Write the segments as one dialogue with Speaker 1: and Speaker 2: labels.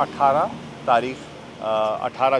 Speaker 1: 18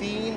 Speaker 1: $3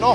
Speaker 1: 9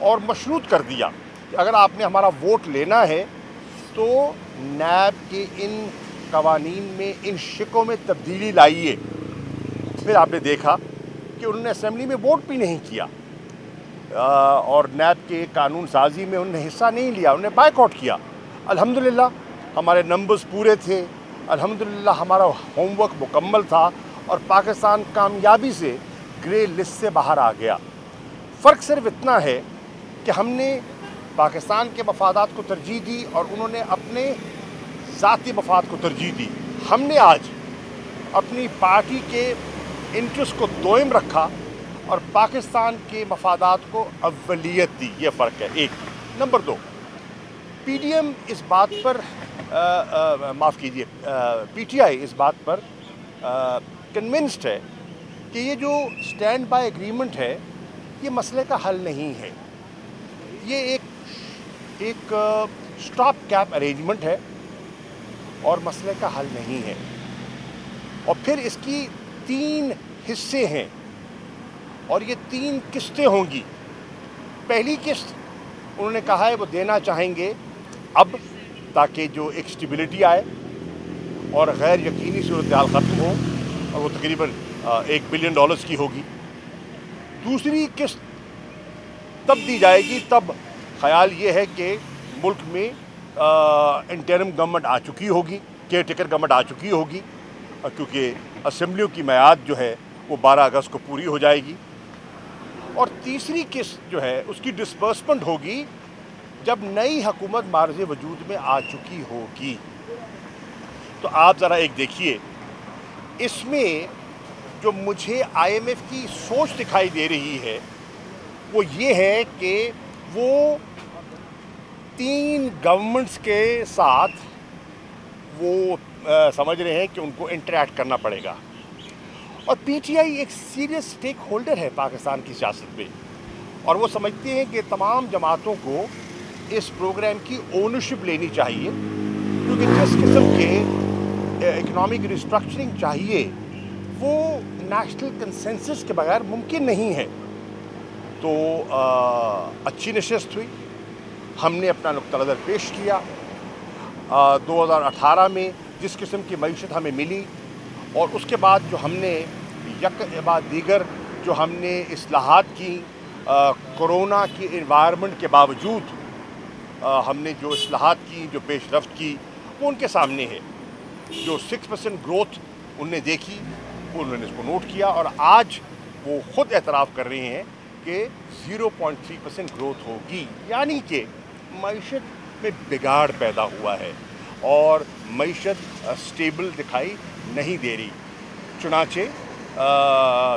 Speaker 1: اور مشروط کر دیا کہ اگر آپ نے ہمارا ووٹ لینا ہے تو نیب کے ان قوانین میں، ان شکوں میں تبدیلی لائیے۔ پھر آپ نے دیکھا کہ انہوں نے اسمبلی میں ووٹ بھی نہیں کیا، اور نیب کے قانون سازی میں انہوں نے حصہ نہیں لیا، انہوں نے بائیک آؤٹ کیا۔ الحمدللہ ہمارے نمبرز پورے تھے، الحمدللہ ہمارا ہوم ورک مکمل تھا، اور پاکستان کامیابی سے گرے لسٹ سے باہر آ گیا۔ فرق صرف اتنا ہے کہ ہم نے پاکستان کے مفادات کو ترجیح دی اور انہوں نے اپنے ذاتی مفاد کو ترجیح دی۔ ہم نے آج اپنی پارٹی کے انٹرسٹ کو دوئم رکھا اور پاکستان کے مفادات کو اولیت دی۔ یہ فرق ہے ایک۔ نمبر دو، پی ڈی ایم اس بات پر معاف کیجیے پی ٹی آئی اس بات پر کنونسڈ ہے کہ یہ جو اسٹینڈ بائی ایگریمنٹ ہے یہ مسئلے کا حل نہیں ہے، یہ ایک اسٹاپ کیپ ارینجمنٹ ہے اور مسئلے کا حل نہیں ہے۔ اور پھر اس کی 3 حصے ہیں اور یہ 3 قسطیں ہوں گی۔ پہلی قسط انہوں نے کہا ہے وہ دینا چاہیں گے اب، تاکہ جو ایک اسٹیبلٹی آئے اور غیر یقینی صورتحال ختم ہو، اور وہ تقریباً $1 بلین کی ہوگی۔ دوسری قسط تب دی جائے گی، تب خیال یہ ہے کہ ملک میں انٹرم گورنمنٹ آ چکی ہوگی، کیئر ٹیکر گورنمنٹ آ چکی ہوگی، کیونکہ اسمبلیوں کی میعاد جو ہے وہ 12 اگست کو پوری ہو جائے گی۔ اور تیسری قسط جو ہے اس کی ڈسبرسمنٹ ہوگی جب نئی حکومت معرض وجود میں آ چکی ہوگی۔ تو آپ ذرا ایک دیکھیے، اس میں جو مجھے آئی ایم ایف کی سوچ دکھائی دے رہی ہے وہ یہ ہے کہ وہ 3 گورنمنٹس کے ساتھ وہ سمجھ رہے ہیں کہ ان کو انٹریکٹ کرنا پڑے گا، اور پی ٹی آئی ایک سیریس اسٹیک ہولڈر ہے پاکستان کی سیاست میں، اور وہ سمجھتے ہیں کہ تمام جماعتوں کو اس پروگرام کی اونرشپ لینی چاہیے، کیونکہ جس قسم کے اکنامک ریسٹرکچرنگ چاہیے وہ نیشنل کنسنسس کے بغیر ممکن نہیں ہے۔ تو اچھی نشست ہوئی، ہم نے اپنا نقطہ نظر پیش کیا۔ 2018 میں جس قسم کی معیشت ہمیں ملی، اور اس کے بعد جو ہم نے یک بعد دیگر جو ہم نے اصلاحات کی، کرونا کی انوائرمنٹ کے باوجود ہم نے جو اصلاحات کی، جو پیش رفت کی، وہ ان کے سامنے ہے۔ جو 6% گروتھ انہوں نے دیکھی، وہ انہوں نے اس کو نوٹ کیا، اور آج وہ خود اعتراف کر رہے ہیں کہ 0.3% گروتھ ہوگی، یعنی کہ معیشت میں بگاڑ پیدا ہوا ہے اور معیشت سٹیبل دکھائی نہیں دے رہی۔ چنانچہ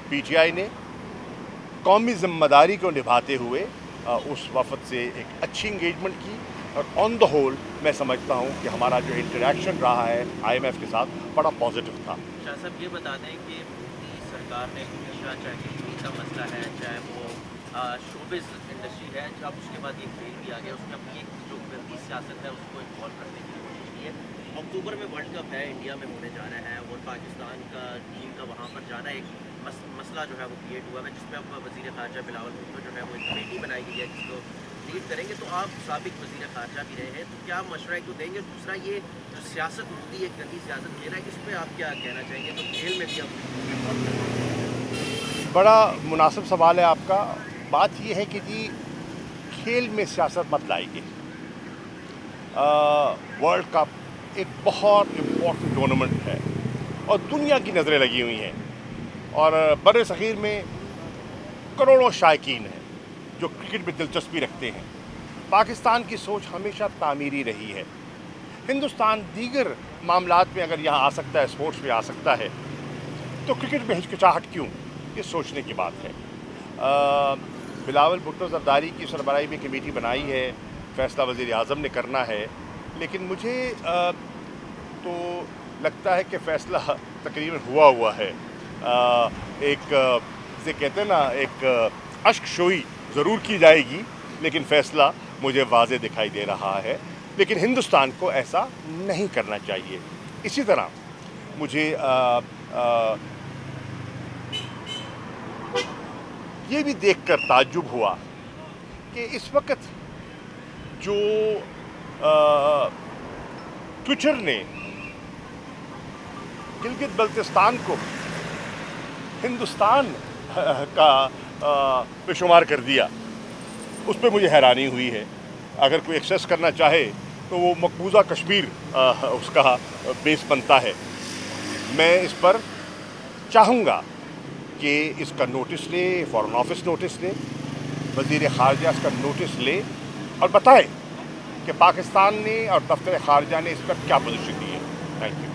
Speaker 1: پی ٹی آئی نے قومی ذمہ داری کو نبھاتے ہوئے اس وفد سے ایک اچھی انگیجمنٹ کی، اور آن دا ہول میں سمجھتا ہوں کہ ہمارا جو انٹریکشن رہا ہے آئی ایم ایف کے ساتھ بڑا پازیٹیو تھا۔
Speaker 2: شاہ صاحب یہ بتا دیں کہ سرکار نے ہمیشہ چاہے کشمیر کا مسئلہ ہے، چاہے وہ شوبز انڈسٹری ہے، اب اس کے بعد یہ فیل بھی آ گیا، اس میں اپنی ایک جو گندی سیاست ہے اس کو انوالو کرنے کی کوشش کی ہے۔ اکتوبر میں ورلڈ کپ ہے، انڈیا میں ہونے جا رہا ہے، اور پاکستان کا ٹیم کا وہاں پر جانا ایک مسئلہ جو ہے وہ کریٹ ہوا ہے، جس میں اب وزیر خارجہ بلاول بھٹو جو ہے وہ ایک کمیٹی بنائی گئی ہے جس کو لیڈ کریں گے۔ تو آپ سابق وزیر خارجہ بھی رہے ہیں، تو کیا مشورہ کو دیں گے؟ دوسرا یہ جو سیاست ہوتی ہے، گندی سیاست کھیل ہے، اس پہ آپ کیا کہنا چاہیں گے؟ تو کھیل میں بھی
Speaker 1: بڑا مناسب سوال ہے آپ کا۔ بات یہ ہے کہ جی کھیل میں سیاست مت لائیے۔ ورلڈ کپ ایک بہت امپورٹنٹ ٹورنامنٹ ہے اور دنیا کی نظریں لگی ہوئی ہیں، اور بر صغیر میں کروڑوں شائقین ہیں جو کرکٹ میں دلچسپی رکھتے ہیں۔ پاکستان کی سوچ ہمیشہ تعمیری رہی ہے۔ ہندوستان دیگر معاملات میں اگر یہاں آ سکتا ہے، اسپورٹس میں آ سکتا ہے، تو کرکٹ میں ہچکچاہٹ کیوں؟ یہ سوچنے کی بات ہے۔ بلاول بھٹو زرداری کی سربراہی میں کمیٹی بنائی ہے، فیصلہ وزیر اعظم نے کرنا ہے، لیکن مجھے تو لگتا ہے کہ فیصلہ تقریباً ہوا ہے۔ ایک جسے کہتے ہیں نا، ایک اشک شوئی ضرور کی جائے گی، لیکن فیصلہ مجھے واضح دکھائی دے رہا ہے۔ لیکن ہندوستان کو ایسا نہیں کرنا چاہیے۔ اسی طرح مجھے یہ بھی دیکھ کر تعجب ہوا کہ اس وقت جو ٹویٹر نے گلگت بلتستان کو ہندوستان کا پہ شمار کر دیا، اس پہ مجھے حیرانی ہوئی ہے. اگر کوئی ایکسیس کرنا چاہے تو وہ مقبوضہ کشمیر اس کا بیس بنتا ہے. میں اس پر چاہوں گا کہ اس کا نوٹس لے، فارن آفس نوٹس لے، وزیر خارجہ اس کا نوٹس لے اور بتائے کہ پاکستان نے اور دفتر خارجہ نے اس پر کیا پوزیشن دی ہے. Thank you.